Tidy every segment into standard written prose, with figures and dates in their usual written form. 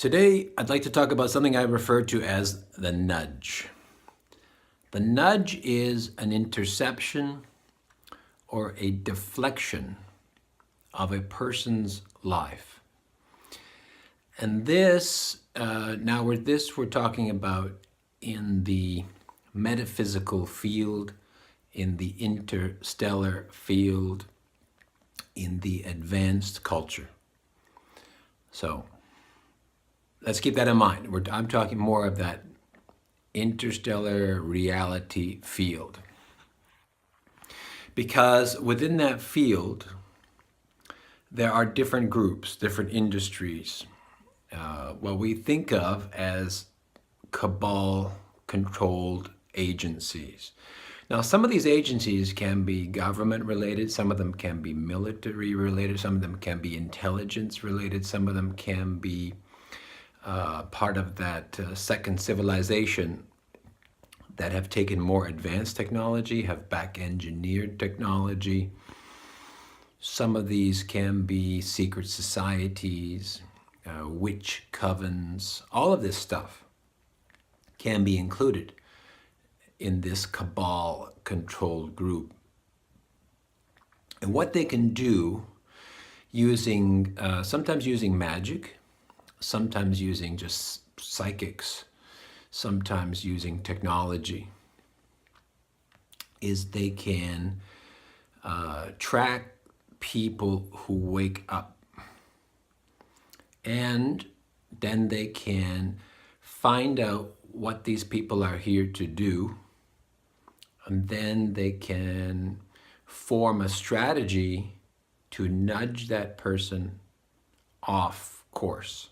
Today, I'd like to talk about something I refer to as the nudge. The nudge is an interception or a deflection of a person's life. And this, we're talking about in the metaphysical field, in the interstellar field, in the advanced culture. So let's keep that in mind. I'm talking more of that interstellar reality field. Because within that field, there are different groups, different industries, what we think of as Cabal-controlled agencies. Now, some of these agencies can be government-related, some of them can be military-related, some of them can be intelligence-related, some of them can be part of that second civilization that have taken more advanced technology, have back-engineered technology. Some of these can be secret societies, witch covens. All of this stuff can be included in this Cabal-controlled group. And what they can do using, sometimes using magic, sometimes using just psychics, sometimes using technology, is they can track people who wake up. And then they can find out what these people are here to do. And then they can form a strategy to nudge that person off course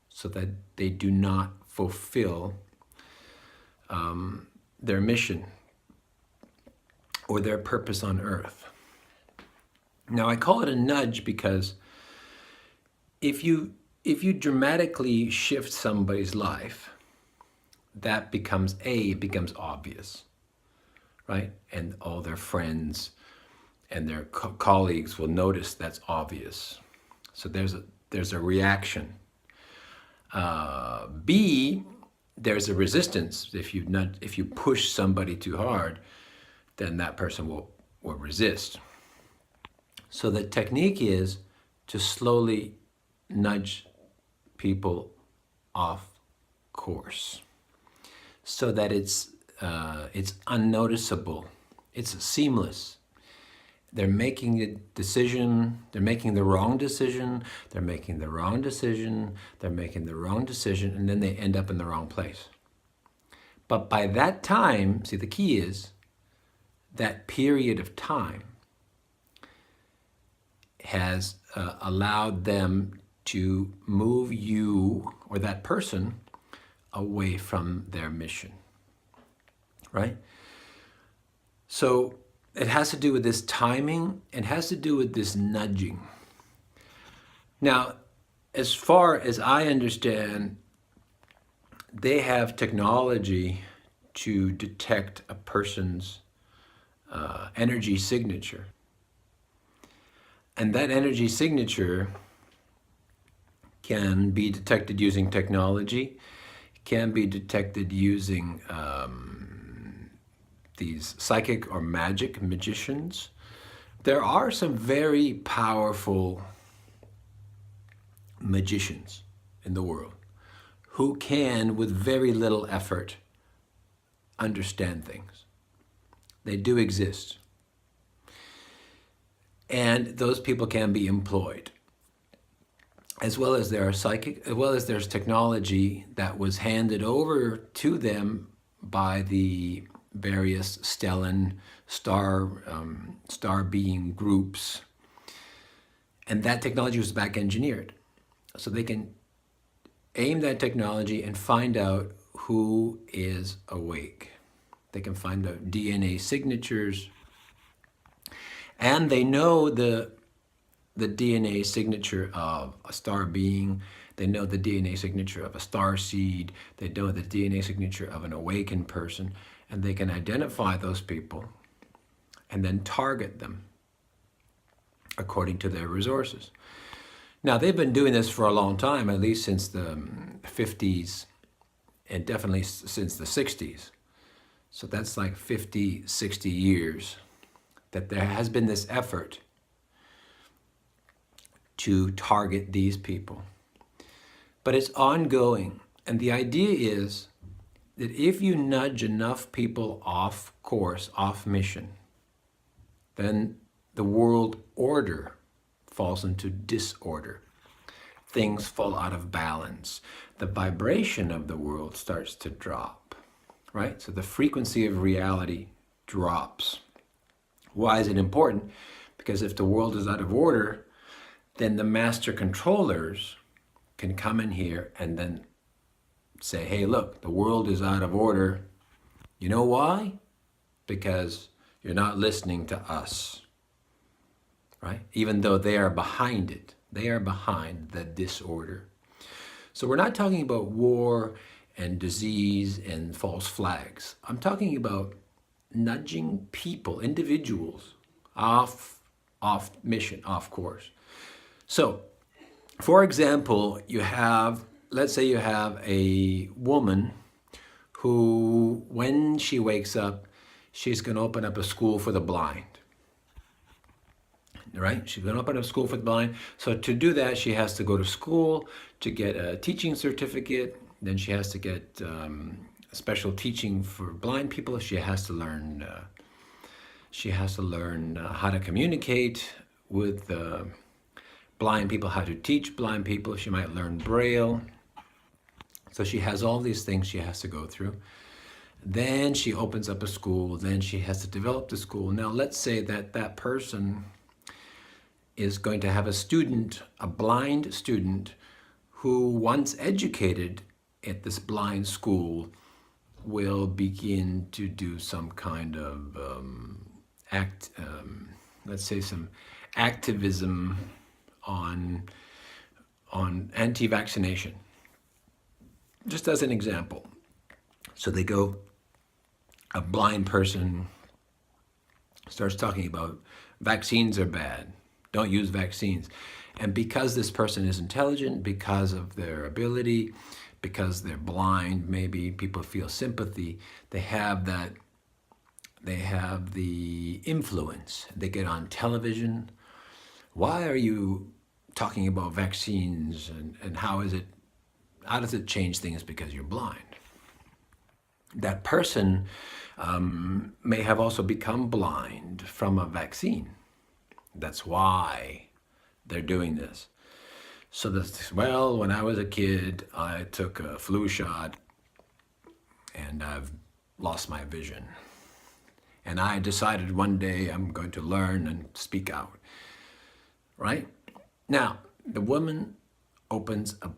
so that they do not fulfill their mission or their purpose on earth. Now, I call it a nudge because if you dramatically shift somebody's life, that becomes obvious, right? And all their friends and their colleagues will notice that's obvious. So there's a reaction. B, there's a resistance. If you push somebody too hard, then that person will resist. So the technique is to slowly nudge people off course so that it's unnoticeable, it's seamless. They're making a decision, they're making the wrong decision, they're making the wrong decision, they're making the wrong decision, and then they end up in the wrong place. But by that time, see, the key is that period of time has allowed them to move you or that person away from their mission, right? So it has to do with this timing. It has to do with this nudging. Now, as far as I understand, they have technology to detect a person's energy signature. And that energy signature can be detected using technology, can be detected using these psychic or magic magicians. There are some very powerful magicians in the world who can, with very little effort, understand things. They do exist. And those people can be employed. As well as there's technology that was handed over to them by the various stellar star being groups. And that technology was back engineered. So they can aim that technology and find out who is awake. They can find out DNA signatures. And they know the DNA signature of a star being. They know the DNA signature of a star seed. They know the DNA signature of an awakened person. And they can identify those people and then target them according to their resources. Now, they've been doing this for a long time, at least since the 50s, and definitely since the 60s. So that's like 50, 60 years that there has been this effort to target these people. But it's ongoing. And the idea is that if you nudge enough people off course, off mission, then the world order falls into disorder. Things fall out of balance. The vibration of the world starts to drop, right? So the frequency of reality drops. Why is it important? Because if the world is out of order, then the master controllers can come in here and then say, hey, look, the world is out of order. You know why? Because you're not listening to us, right? Even though they are behind it. They are behind the disorder. So we're not talking about war and disease and false flags. I'm talking about nudging people, individuals, off mission, off course. So, for example, let's say you have a woman who, when she wakes up, she's going to open up a school for the blind. Right? She's going to open up a school for the blind. So to do that, she has to go to school to get a teaching certificate. Then she has to get special teaching for blind people. She has to learn. How to communicate with blind people, how to teach blind people. She might learn Braille. So she has all these things she has to go through. Then she opens up a school. Then she has to develop the school. Now, let's say that person is going to have a student, a blind student, who once educated at this blind school will begin to do some kind of let's say some activism on anti-vaccination. Just as an example. So a blind person starts talking about vaccines are bad. Don't use vaccines. And because this person is intelligent, because of their ability, because they're blind, maybe people feel sympathy, they have the influence. They get on television. Why are you talking about vaccines and how does it change things because you're blind? That person may have also become blind from a vaccine. That's why they're doing this. So when I was a kid, I took a flu shot and I've lost my vision. And I decided one day I'm going to learn and speak out, right? Now, the woman opens a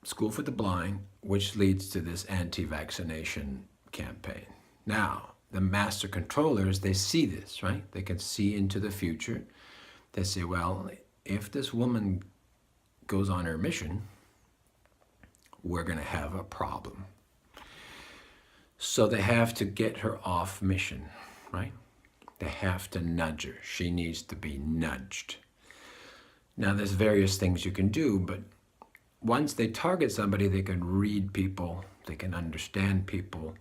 school for the blind, which leads to this anti-vaccination campaign. Now, the master controllers, they see this, right? They can see into the future. They say, well, if this woman goes on her mission, we're going to have a problem. So they have to get her off mission, right? They have to nudge her. She needs to be nudged. Now, there's various things you can do, but once they target somebody, they can read people, they can understand people.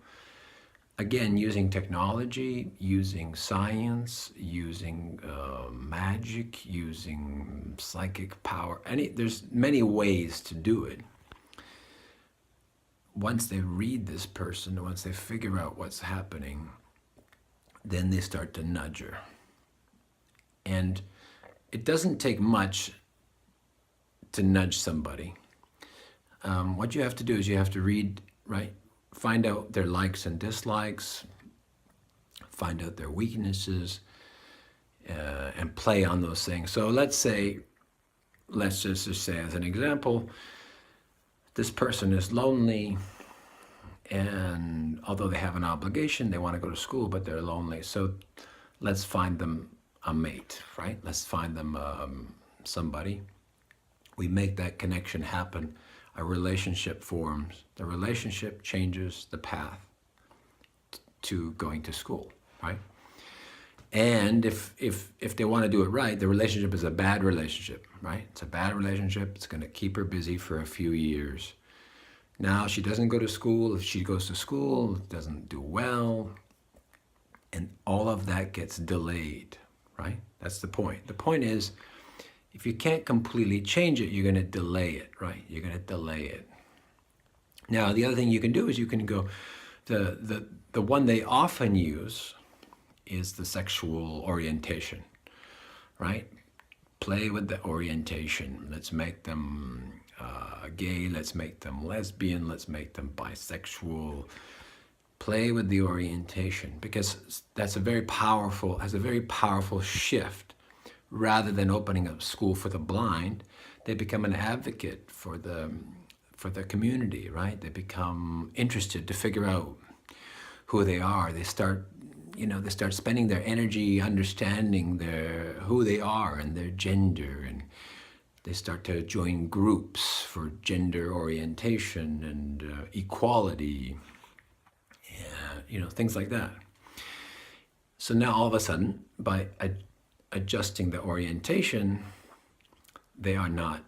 Again, using technology, using science, using magic, using psychic power. There's many ways to do it. Once they read this person, once they figure out what's happening, then they start to nudge her. And it doesn't take much to nudge somebody. What you have to do is you have to read, right? Find out their likes and dislikes, find out their weaknesses, and play on those things. So let's just say as an example, this person is lonely, and although they have an obligation, they want to go to school, but they're lonely. So let's find them a mate, right? Let's find them somebody. We make that connection happen. A relationship forms. The relationship changes the path to going to school, right? And if they want to do it right, the relationship is a bad relationship, right? It's a bad relationship. It's going to keep her busy for a few years. Now she doesn't go to school. If she goes to school, doesn't do well, and all of that gets delayed, right? That's the point. The point is, if you can't completely change it, you're going to delay it, right? You're going to delay it. Now, the other thing you can do is you can go, the one they often use is the sexual orientation, right? Play with the orientation. Let's make them gay, let's make them lesbian, let's make them bisexual. Play with the orientation, because that's has a very powerful shift. Rather than opening up school for the blind, they become an advocate for the community, right? They become interested to figure out who they are. They start spending their energy understanding who they are and their gender, and they start to join groups for gender orientation and equality, things like that. So now all of a sudden, by adjusting the orientation, they are not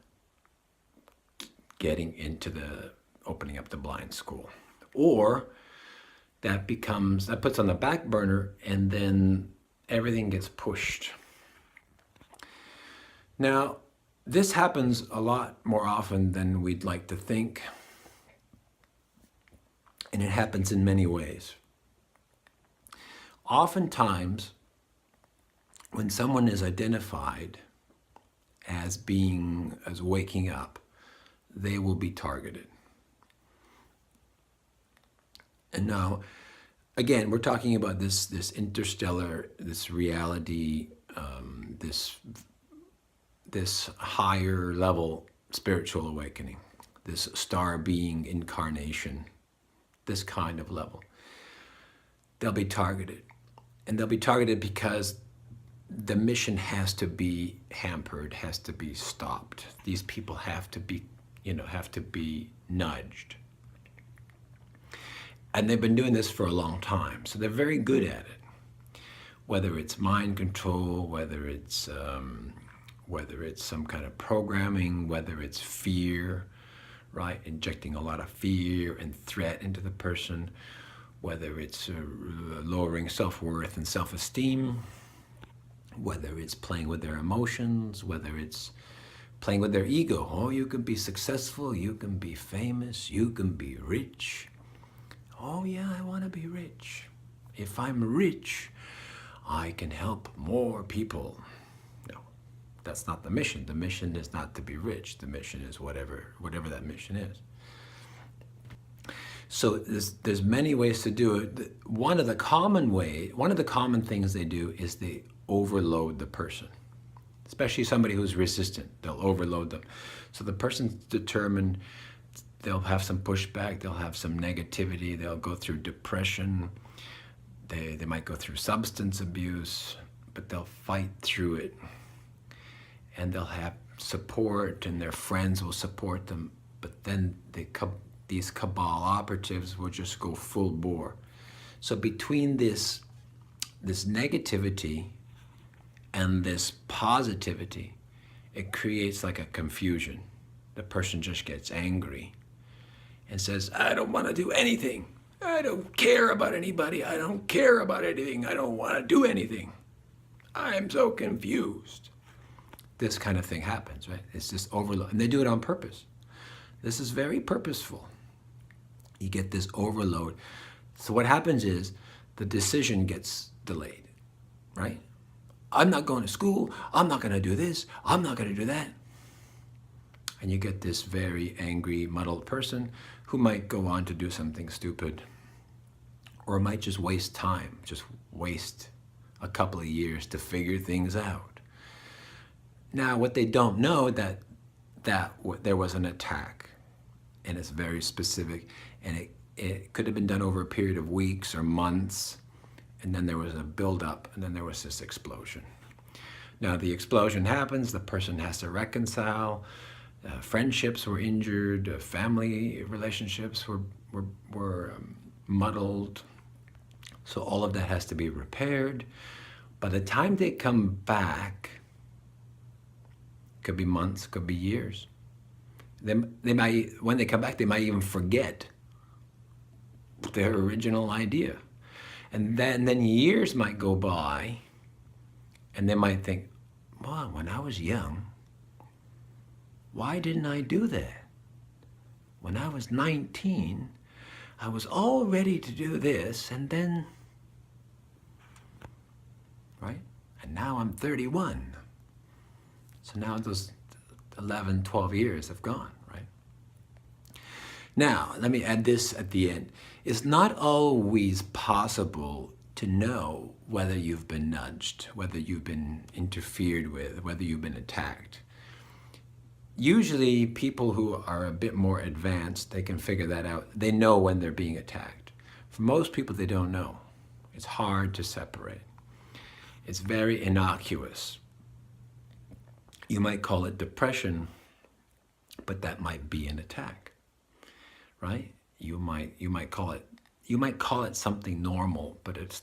getting into the opening up the blind school. Or that puts on the back burner, and then everything gets pushed. Now, this happens a lot more often than we'd like to think, and it happens in many ways. Oftentimes, when someone is identified as waking up, they will be targeted. And now, again, we're talking about this interstellar, this reality, this higher level spiritual awakening, this star being incarnation, this kind of level. They'll be targeted. And they'll be targeted because the mission has to be hampered, has to be stopped. These people have to be nudged. And they've been doing this for a long time, so they're very good at it. Whether it's mind control, whether it's some kind of programming, whether it's fear, right? Injecting a lot of fear and threat into the person, whether it's lowering self-worth and self-esteem, whether it's playing with their emotions, whether it's playing with their ego. Oh, you can be successful, you can be famous, you can be rich. Oh yeah, I want to be rich. If I'm rich, I can help more people. No, that's not the mission. The mission is not to be rich. The mission is whatever that mission is. So there's many ways to do it. One of the common things they do is they overload the person, especially somebody who's resistant. They'll overload them. So the person's determined, they'll have some pushback, they'll have some negativity, they'll go through depression, they might go through substance abuse, but they'll fight through it. And they'll have support, and their friends will support them, but then these Cabal operatives will just go full bore. So between this negativity and this positivity, it creates like a confusion. The person just gets angry and says, I don't want to do anything. I don't care about anybody. I don't care about anything. I don't want to do anything. I'm so confused. This kind of thing happens, right? It's this overload, and they do it on purpose. This is very purposeful. You get this overload. So what happens is the decision gets delayed, right? I'm not going to school. I'm not going to do this. I'm not going to do that. And you get this very angry, muddled person who might go on to do something stupid, or might just waste time, just waste a couple of years to figure things out. Now, what they don't know that there was an attack, and it's very specific, and it could have been done over a period of weeks or months, and then there was a buildup, and then there was this explosion. Now, the explosion happens, the person has to reconcile, friendships were injured, family relationships were muddled, so all of that has to be repaired, By the time they come back, could be months, could be years. They might, when they come back, they might even forget their original idea. And then years might go by, and they might think, wow, when I was young, why didn't I do that? When I was 19, I was all ready to do this, and then, right? And now I'm 31. So now those 11, 12 years have gone, right? Now, let me add this at the end. It's not always possible to know whether you've been nudged, whether you've been interfered with, whether you've been attacked. Usually people who are a bit more advanced, they can figure that out. They know when they're being attacked. For most people, they don't know. It's hard to separate. It's very innocuous. You might call it depression, but that might be an attack, right? You might call it something normal, but it's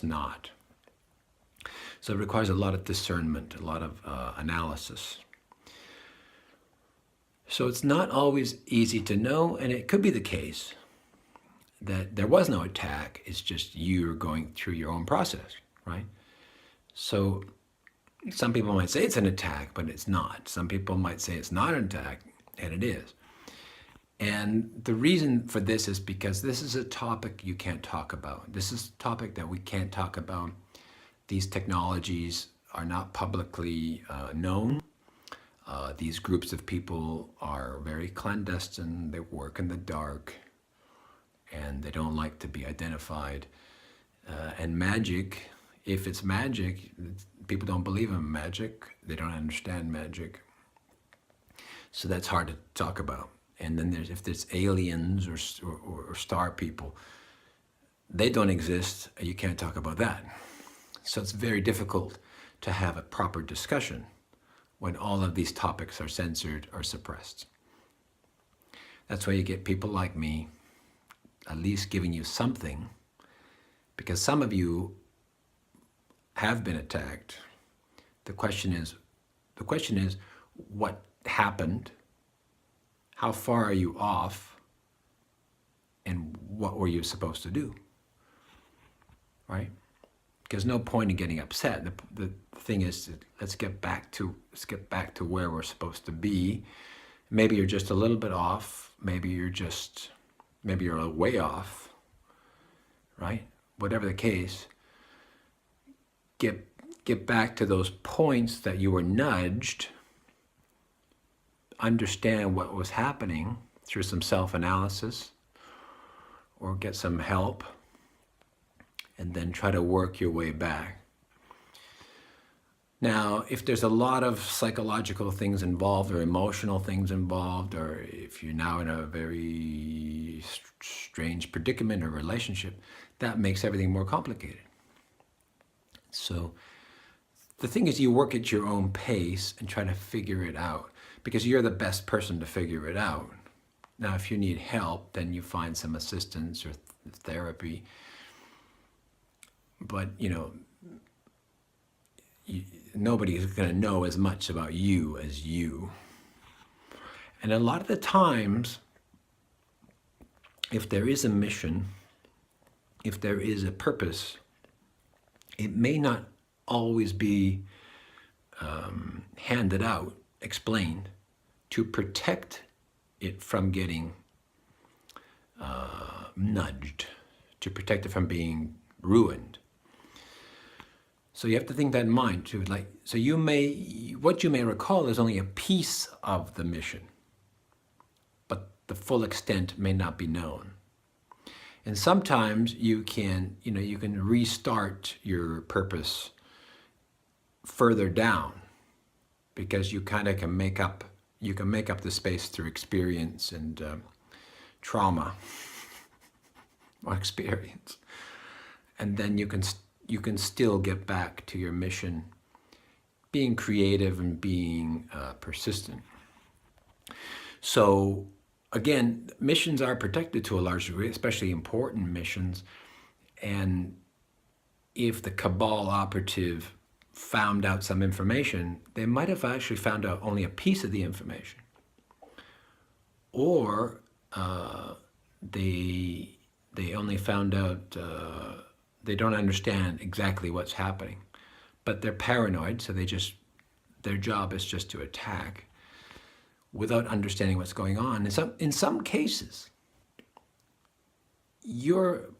not. So it requires a lot of discernment, a lot of analysis. So it's not always easy to know, and it could be the case that there was no attack. It's just you're going through your own process, right? So some people might say it's an attack, but it's not. Some people might say it's not an attack, and it is. And the reason for this is because this is a topic you can't talk about. This is a topic that we can't talk about. These technologies are not publicly known. These groups of people are very clandestine. They work in the dark, and they don't like to be identified. And magic, if it's magic, people don't believe in magic. They don't understand magic. So that's hard to talk about. And then if there's aliens or star people, they don't exist. You can't talk about that. So it's very difficult to have a proper discussion when all of these topics are censored or suppressed. That's why you get people like me at least giving you something, because some of you have been attacked. The question is, what happened? How far are you off? And what were you supposed to do? Right? Because no point in getting upset. The thing is, let's get back to where we're supposed to be. Maybe you're just a little bit off. Maybe you're way off. Right? Whatever the case, get back to those points that you were nudged. Understand what was happening through some self-analysis, or get some help, and then try to work your way back. Now, if there's a lot of psychological things involved or emotional things involved, or if you're now in a very strange predicament or relationship, that makes everything more complicated. So the thing is, you work at your own pace and try to figure it out, because you're the best person to figure it out. Now, if you need help, then you find some assistance or therapy. But, nobody is going to know as much about you as you. And a lot of the times, if there is a mission, if there is a purpose, it may not always be handed out, explained, to protect it from getting nudged, to protect it from being ruined. So you have to think that in mind too. So what you may recall is only a piece of the mission, but the full extent may not be known. And sometimes you can restart your purpose further down, because you kind of can make up the space through experience and trauma or experience, and then you can still get back to your mission, being creative and being persistent. So again, missions are protected to a large degree, especially important missions, and if the Cabal operative found out some information, they might have actually found out only a piece of the information. Or they only found out, they don't understand exactly what's happening. But they're paranoid, so their job is just to attack without understanding what's going on. In some cases,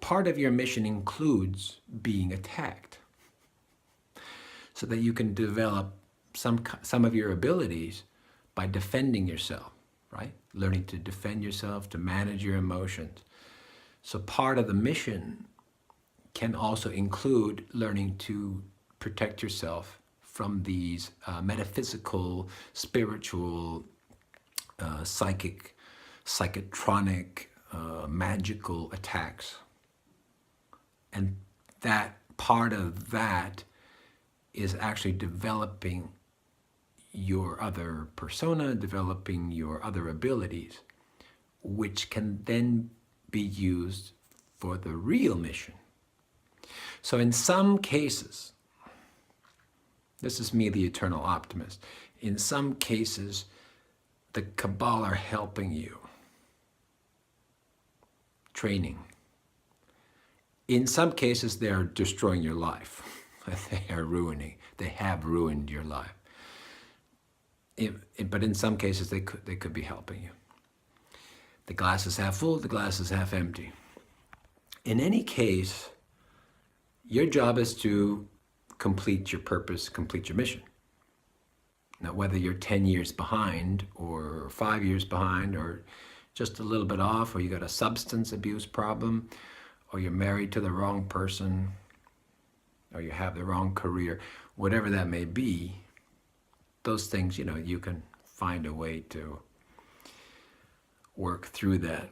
part of your mission includes being attacked, so that you can develop some of your abilities by defending yourself, right? Learning to defend yourself, to manage your emotions. So part of the mission can also include learning to protect yourself from these metaphysical, spiritual, psychotronic, magical attacks. And that part of that is actually developing your other persona, developing your other abilities, which can then be used for the real mission. So in some cases, this is me, the eternal optimist, in some cases, the Cabal are helping you, training. In some cases, they are destroying your life. They have ruined your life. But in some cases, they could be helping you. The glass is half full, the glass is half empty. In any case, your job is to complete your purpose, complete your mission. Now, whether you're 10 years behind or 5 years behind or just a little bit off, or you got a substance abuse problem, or you're married to the wrong person, or you have the wrong career, whatever that may be, those things, you can find a way to work through that.